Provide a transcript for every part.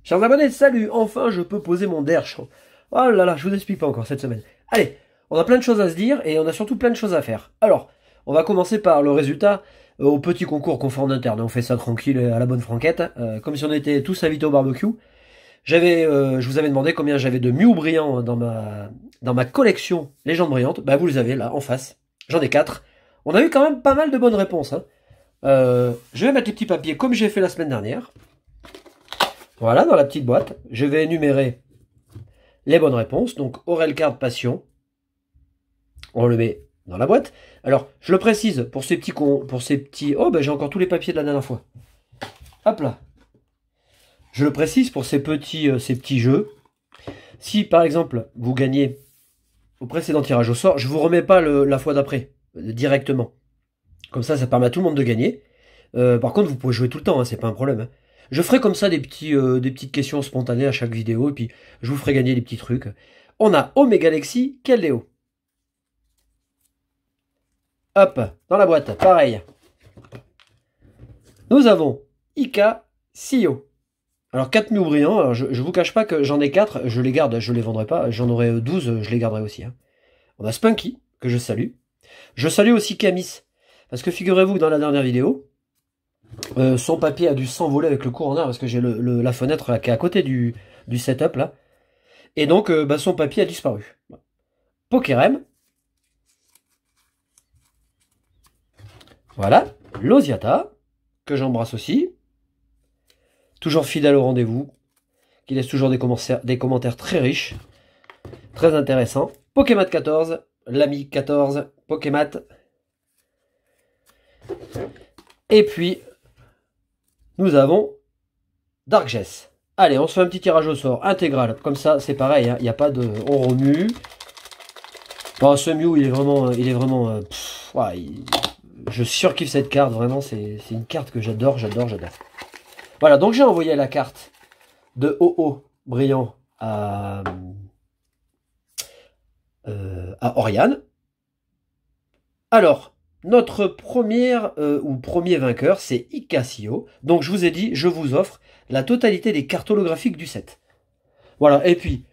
Chers abonnés, salut! Enfin, je peux poser mon derche. Oh là là, je vous explique pas encore cette semaine. Allez, on a plein de choses à se dire et on a surtout plein de choses à faire. Alors, on va commencer par le résultat au petit concours confort en interne. On fait ça tranquille à la bonne franquette, comme si on était tous invités au barbecue. Je vous avais demandé combien j'avais de Mew brillants dans ma collection Légendes brillantes. Bah, vous les avez là, en face. J'en ai 4. On a eu quand même pas mal de bonnes réponses. Hein. Je vais mettre les petits papiers comme j'ai fait la semaine dernière. Voilà, dans la petite boîte. Je vais énumérer les bonnes réponses. Donc, Aurelcard Passion. On le met dans la boîte. Alors, je le précise, pour ces petits... Oh, ben j'ai encore tous les papiers de la dernière fois. Hop là. Je le précise pour ces petits jeux. Si, par exemple, vous gagnez au précédent tirage au sort, je vous remets pas la fois d'après, directement. Comme ça permet à tout le monde de gagner. Par contre, vous pouvez jouer tout le temps, hein, c'est pas un problème. Hein. Je ferai comme ça des petites questions spontanées à chaque vidéo, et puis je vous ferai gagner des petits trucs. On a Omega Galaxy, Keldeo. Hop, dans la boîte, pareil. Nous avons Ika, Sio. Alors 4 Mew brillants, alors je vous cache pas que j'en ai 4, je les garde, je les vendrai pas, j'en aurai 12, je les garderai aussi. Hein. On a Spunky, que je salue. Je salue aussi Camis, parce que figurez-vous que dans la dernière vidéo, son papier a dû s'envoler avec le courant d'air, parce que j'ai la fenêtre là, qui est à côté du setup là. Et donc son papier a disparu. Pokérem. Voilà, Losiata, que j'embrasse aussi. Toujours fidèle au rendez-vous, qui laisse toujours des commentaires très riches, très intéressants. Pokémat 14, l'ami 14, Pokémat. Et puis, nous avons Dark Jess. Allez, on se fait un petit tirage au sort intégral. Comme ça, c'est pareil, il n'y a pas de... On remue. Bon, ce Mew, il est vraiment... je surkiffe cette carte, vraiment, c'est une carte que j'adore. Voilà, donc j'ai envoyé la carte de OO brillant à Oriane. Alors, notre premier vainqueur, c'est Icasio. Donc je vous ai dit, je vous offre la totalité des cartes holographiques du set. Voilà, et puis,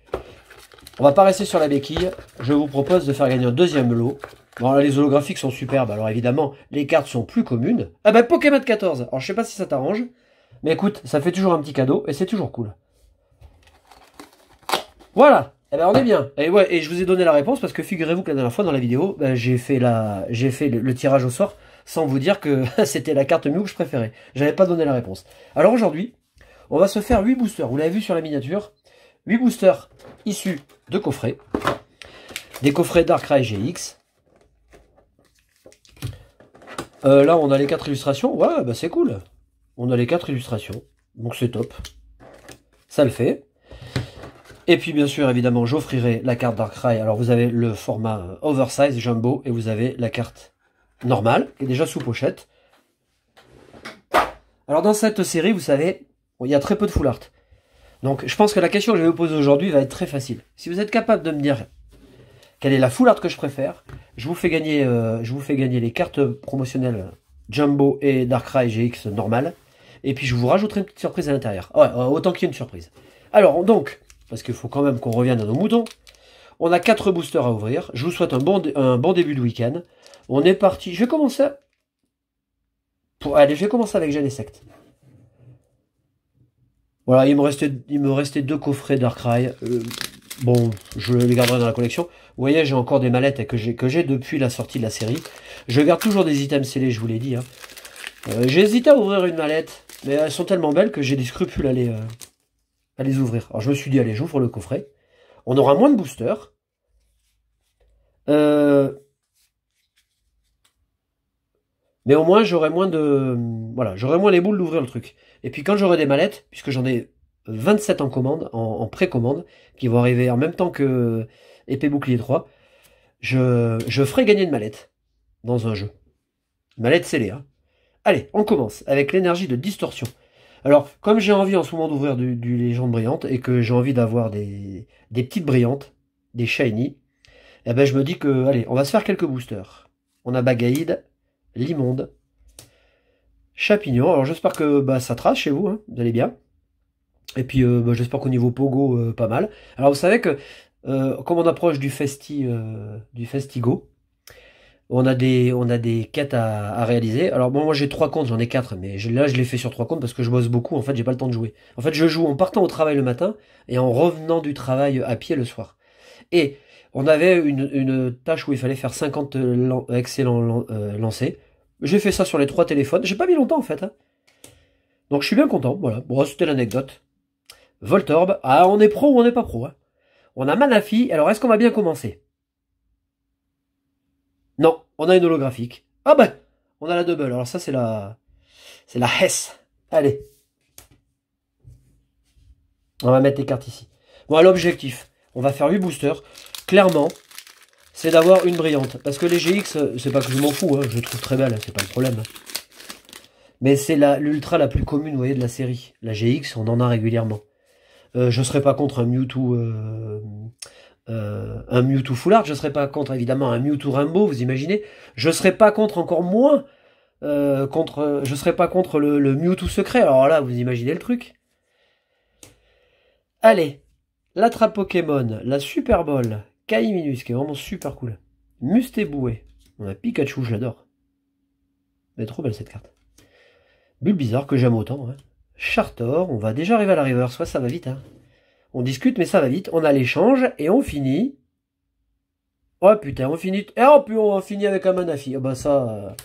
on va pas rester sur la béquille. Je vous propose de faire gagner un deuxième lot. Bon, là, les holographiques sont superbes. Alors évidemment, les cartes sont plus communes. Ah bah, Pokémon 14. Alors je sais pas si ça t'arrange. Mais écoute, ça fait toujours un petit cadeau et c'est toujours cool. Voilà, eh ben on est bien. Et ouais, et je vous ai donné la réponse parce que figurez-vous que la dernière fois dans la vidéo, j'ai fait le tirage au sort sans vous dire que c'était la carte Mew que je préférais. J'avais pas donné la réponse. Alors aujourd'hui, on va se faire 8 boosters. Vous l'avez vu sur la miniature, 8 boosters issus de coffrets. Des coffrets Darkrai GX. Là, on a les 4 illustrations. Ouais, bah c'est cool. On a les 4 illustrations, donc c'est top. Ça le fait. Et puis bien sûr, évidemment, j'offrirai la carte Darkrai. Alors vous avez le format oversize jumbo et vous avez la carte normale, qui est déjà sous pochette. Alors dans cette série, vous savez, il y a très peu de full art. Donc je pense que la question que je vais vous poser aujourd'hui va être très facile. Si vous êtes capable de me dire quelle est la full art que je préfère, je vous fais gagner les cartes promotionnelles Jumbo et Darkrai GX normales. Et puis je vous rajouterai une petite surprise à l'intérieur. Ouais, autant qu'il y ait une surprise. Alors donc, parce qu'il faut quand même qu'on revienne à nos moutons, on a 4 boosters à ouvrir. Je vous souhaite un bon début de week-end. On est parti. Je vais commencer... Allez, je vais commencer avec Genesect. Voilà, il me restait 2 coffrets Darkrai. Bon, je les garderai dans la collection. Vous voyez, j'ai encore des mallettes que j'ai depuis la sortie de la série. Je garde toujours des items scellés, je vous l'ai dit. Hein. J'ai hésité à ouvrir une mallette, mais elles sont tellement belles que j'ai des scrupules à les ouvrir. Alors je me suis dit, allez, j'ouvre le coffret. On aura moins de boosters. Mais au moins, j'aurai moins de... Voilà, j'aurai moins les boules d'ouvrir le truc. Et puis quand j'aurai des mallettes, puisque j'en ai 27 en commande, en précommande, qui vont arriver en même temps que Épée Bouclier 3, je ferai gagner une mallette dans un jeu. Une mallette scellée, hein. Allez, on commence avec l'énergie de distorsion. Alors, comme j'ai envie en ce moment d'ouvrir du Légende brillante et que j'ai envie d'avoir des petites brillantes, des shiny, eh ben je me dis que, allez, on va se faire quelques boosters. On a Bagaïd, Limonde, Chapignon. Alors j'espère que ça trace chez vous, hein, vous allez bien. Et puis bah, j'espère qu'au niveau Pogo, pas mal. Alors vous savez que comme on approche du Festigo, on a des quêtes à réaliser. Alors bon, moi j'ai 3 comptes, j'en ai 4, mais là je l'ai fait sur 3 comptes parce que je bosse beaucoup, en fait j'ai pas le temps de jouer. En fait je joue en partant au travail le matin et en revenant du travail à pied le soir. Et on avait une tâche où il fallait faire 50 excellents lancers. J'ai fait ça sur les 3 téléphones, j'ai pas mis longtemps en fait, hein. Donc je suis bien content, voilà. Bon, c'était l'anecdote. Voltorb, ah on est pro ou on n'est pas pro, hein. On a Manafi, alors est-ce qu'on va bien commencer? Non, on a une holographique. Ah ben, on a la double, alors ça c'est la Hess. Allez, on va mettre les cartes ici. Bon, l'objectif, on va faire 8 boosters. Clairement, c'est d'avoir une brillante. Parce que les GX, c'est pas que je m'en fous, hein, je les trouve très belles, c'est pas le problème. Mais c'est l'ultra la plus commune, vous voyez, de la série. La GX, on en a régulièrement. Je serais pas contre un Mewtwo Full Art, je serais pas contre évidemment un Mewtwo Rainbow, vous imaginez. Je serais pas contre encore moins je serais pas contre le Mewtwo secret. Alors là, vous imaginez le truc. Allez, l'attrape Pokémon, la Super Ball, Kaiminus qui est vraiment super cool. Mustéboué, on a Pikachu, je l'adore. Elle est trop belle cette carte. Bulbizarre que j'aime autant. Hein. Chartor, on va déjà arriver à la river, soit ça va vite. Hein. On discute mais ça va vite. On a l'échange et on finit. Oh putain, on finit. Et oh puis on finit avec un Manafi. Oh bah ça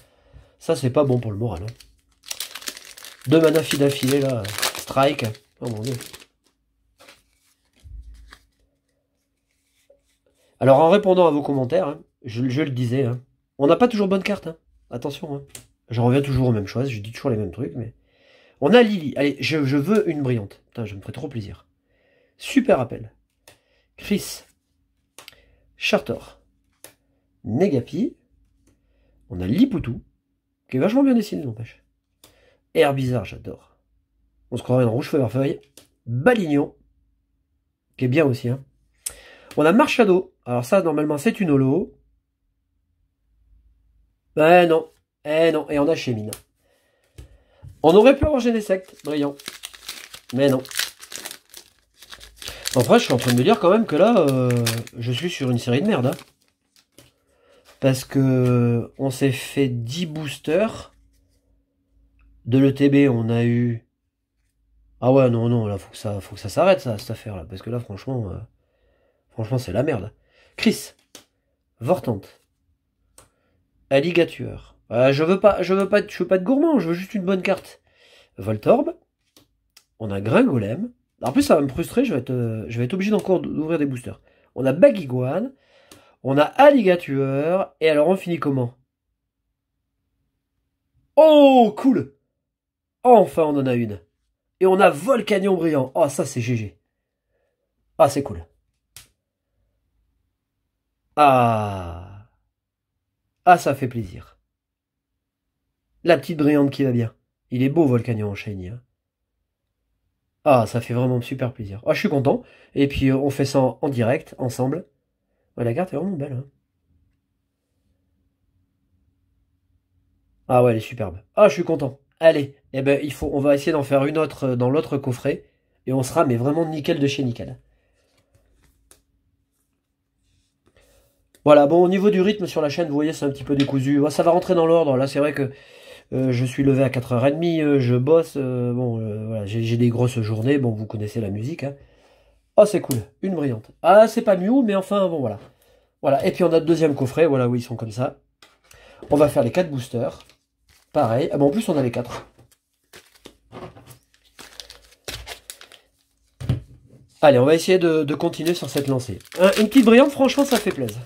c'est pas bon pour le moral. Hein. 2 Manafi d'affilée là. Strike. Oh mon dieu. Alors en répondant à vos commentaires, hein, je le disais, hein, on n'a pas toujours bonne carte. Hein. Attention, hein. Je reviens toujours aux mêmes choses, je dis toujours les mêmes trucs, mais... On a Lily. Allez, je veux une brillante. Putain, je me ferais trop plaisir. Super appel. Chris. Chartor. Negapi. On a Lipoutou, qui est vachement bien dessiné, n'empêche. Herbizarre, j'adore. On se croirait dans Rouge Feuille. Balignon, qui est bien aussi, hein. On a Marshado. Alors ça, normalement, c'est une holo. Eh non. Eh non. Et on a Chémine. On aurait pu avoir Genesect, brillant. Mais non. Après, je suis en train de me dire quand même que là, je suis sur une série de merde. Hein. Parce que on s'est fait 10 boosters. De l'ETB, on a eu... Ah ouais, non, non, là, faut que ça s'arrête, ça, cette affaire-là. Parce que là, franchement... Franchement, c'est la merde. Chris. Vortante. Alligator. Je veux pas être gourmand, je veux juste une bonne carte. Voltorb. On a Gringolem. En plus, ça va me frustrer, je vais être obligé d'encore d'ouvrir des boosters. On a Baguiguane. On a Alligator. Et alors, on finit comment? Oh, cool! Enfin, on en a une. Et on a Volcanion brillant. Oh, ça, c'est GG. Ah, c'est cool. Ah. Ah, ça fait plaisir. La petite brillante qui va bien. Il est beau, Volcanion en shiny. Hein. Ah, ça fait vraiment super plaisir. Ah, je suis content. Et puis, on fait ça en direct, ensemble. Ouais, la carte est vraiment belle. Hein. Ah ouais, elle est superbe. Ah, je suis content. Allez, eh ben, on va essayer d'en faire une autre dans l'autre coffret. Et on sera, mais vraiment nickel de chez nickel. Voilà, bon, au niveau du rythme sur la chaîne, vous voyez, c'est un petit peu décousu. Ça va rentrer dans l'ordre. Là, c'est vrai que je suis levé à 4h30, je bosse. Voilà, j'ai des grosses journées. Bon, vous connaissez la musique. Hein. Oh, c'est cool. Une brillante. Ah, c'est pas Mew, mais enfin, bon, voilà. Voilà, et puis on a le deuxième coffret. Voilà, où ils sont comme ça. On va faire les 4 boosters. Pareil. Ah, bon, en plus, on a les 4. Allez, on va essayer de continuer sur cette lancée. Une petite brillante, franchement, ça fait plaisir.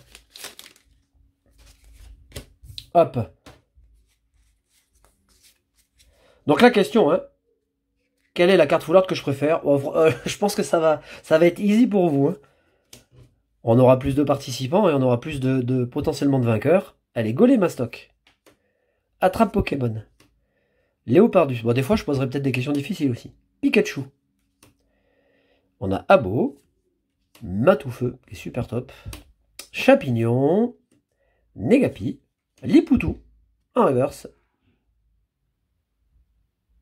Hop. Donc la question, hein. Quelle est la carte full art que je préfère? Je pense que ça va être easy pour vous. Hein. On aura plus de participants et on aura plus de potentiellement de vainqueurs. Allez, Golémastoc. Attrape Pokémon. Léopardus. Bon, des fois, je poserai peut-être des questions difficiles aussi. Pikachu. On a Abo. Matoufeu, qui est super top. Chapignon. Negapi. Lipoutou. En reverse.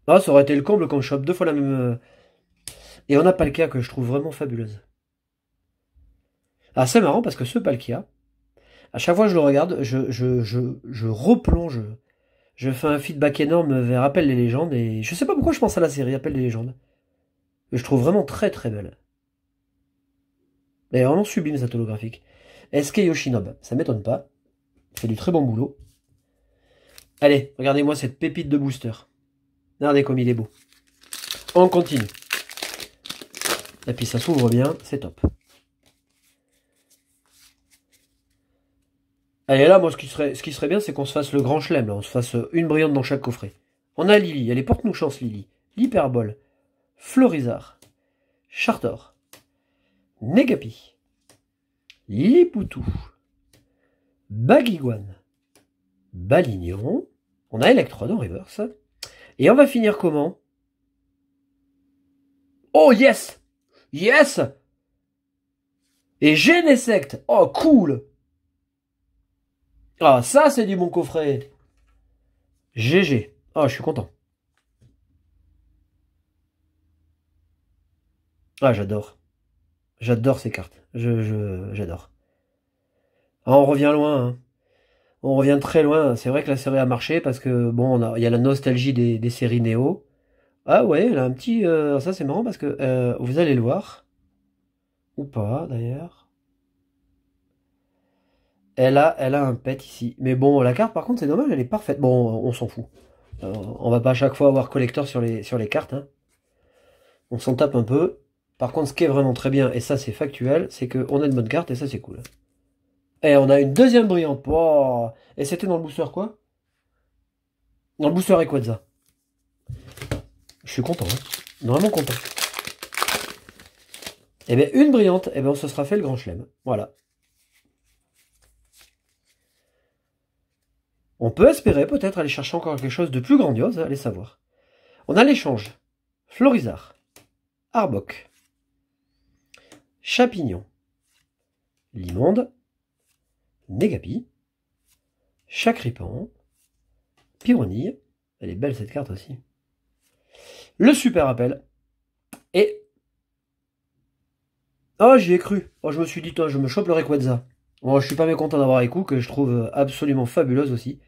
Ah, ça aurait été le comble quand je chope 2 fois la même... Et on a Palkia que je trouve vraiment fabuleuse. Ah, c'est marrant parce que ce Palkia, à chaque fois que je le regarde, je replonge. Je fais un feedback énorme vers Appel des légendes et je sais pas pourquoi je pense à la série Appel des légendes. Que je trouve vraiment très très belle. Elle est vraiment sublime cette holographique. SK Yoshinobu, ça m'étonne pas. Il fait du très bon boulot. Allez, regardez-moi cette pépite de booster. Regardez comme il est beau. On continue. Et puis ça s'ouvre bien, c'est top. Allez, là, moi, ce qui serait bien, c'est qu'on se fasse le grand chelem, là. On se fasse une brillante dans chaque coffret. On a Lily. Allez, porte-nous chance, Lily. L'Hyperbole. Florizard. Chartor. Negapi. Lilipoutou. Baguiguane. Balignon. On a Electrode en reverse. Et on va finir comment? Oh, yes! Yes! Et Genesect. Oh, cool! Ah, ça, c'est du bon coffret. GG. Ah, je suis content. Ah, j'adore. J'adore ces cartes. J'adore. Ah, on revient loin, hein. On revient très loin. C'est vrai que la série a marché parce que, bon, il y a la nostalgie des séries Néo. Ah ouais, elle a un petit... ça, c'est marrant parce que vous allez le voir. Ou pas, d'ailleurs. Elle a un pet ici. Mais bon, la carte, par contre, c'est dommage, elle est parfaite. Bon, on s'en fout. On va pas à chaque fois avoir collector sur les cartes. Hein. On s'en tape un peu. Par contre, ce qui est vraiment très bien, et ça c'est factuel, c'est qu'on a une bonne carte, et ça c'est cool. Et on a une deuxième brillante. Oh, et c'était dans le booster quoi? Dans le booster Rayquaza. Je suis content, hein. Vraiment content. Et bien, une brillante, et bien on se sera fait le grand chelem. Voilà. On peut espérer peut-être aller chercher encore quelque chose de plus grandiose, allez savoir. On a l'échange. Florizard. Arbok. Chapignon. Limonde. Negapi. Chacripan. Pyronille. Elle est belle cette carte aussi. Le super appel. Et... oh, j'y ai cru. Oh, je me suis dit, toi, je me chope le Rayquaza. Oh, je suis pas mécontent d'avoir Raikou, que je trouve absolument fabuleuse aussi.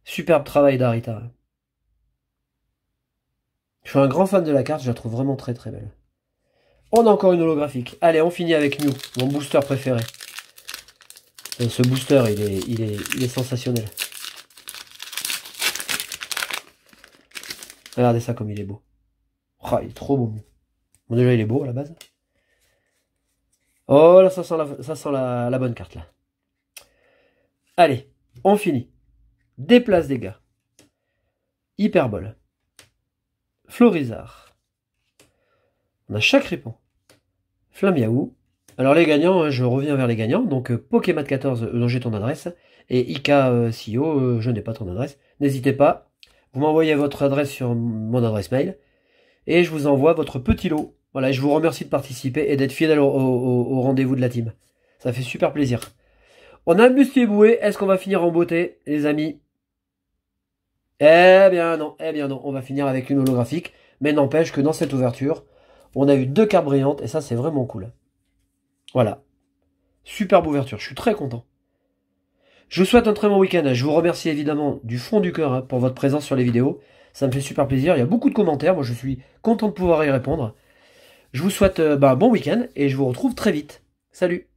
Superbe travail d'Arita. Je suis un grand fan de la carte, je la trouve vraiment très très belle. On a encore une holographique. Allez, on finit avec Mew, mon booster préféré. Ce booster, il est sensationnel. Regardez ça comme il est beau. Oh, il est trop beau. Bon, déjà, il est beau à la base. Oh, là, ça sent la bonne carte, là. Allez, on finit. Déplace dégâts. Hyperbole. Florizard. On a Chacripan. Flamiaou. Alors les gagnants, hein, je reviens vers les gagnants. Donc Pokémat14, dont j'ai ton adresse. Et Ika CEO, je n'ai pas ton adresse. N'hésitez pas. Vous m'envoyez votre adresse sur mon adresse mail. Et je vous envoie votre petit lot. Voilà, je vous remercie de participer et d'être fidèle au rendez-vous de la team. Ça fait super plaisir. On a Bustier-Boué. Est-ce qu'on va finir en beauté, les amis? Eh bien non, on va finir avec une holographique, mais n'empêche que dans cette ouverture, on a eu 2 cartes brillantes, et ça c'est vraiment cool. Voilà. Superbe ouverture, je suis très content. Je vous souhaite un très bon week-end, je vous remercie évidemment du fond du cœur pour votre présence sur les vidéos, ça me fait super plaisir, il y a beaucoup de commentaires, moi je suis content de pouvoir y répondre. Je vous souhaite un bon week-end, et je vous retrouve très vite. Salut!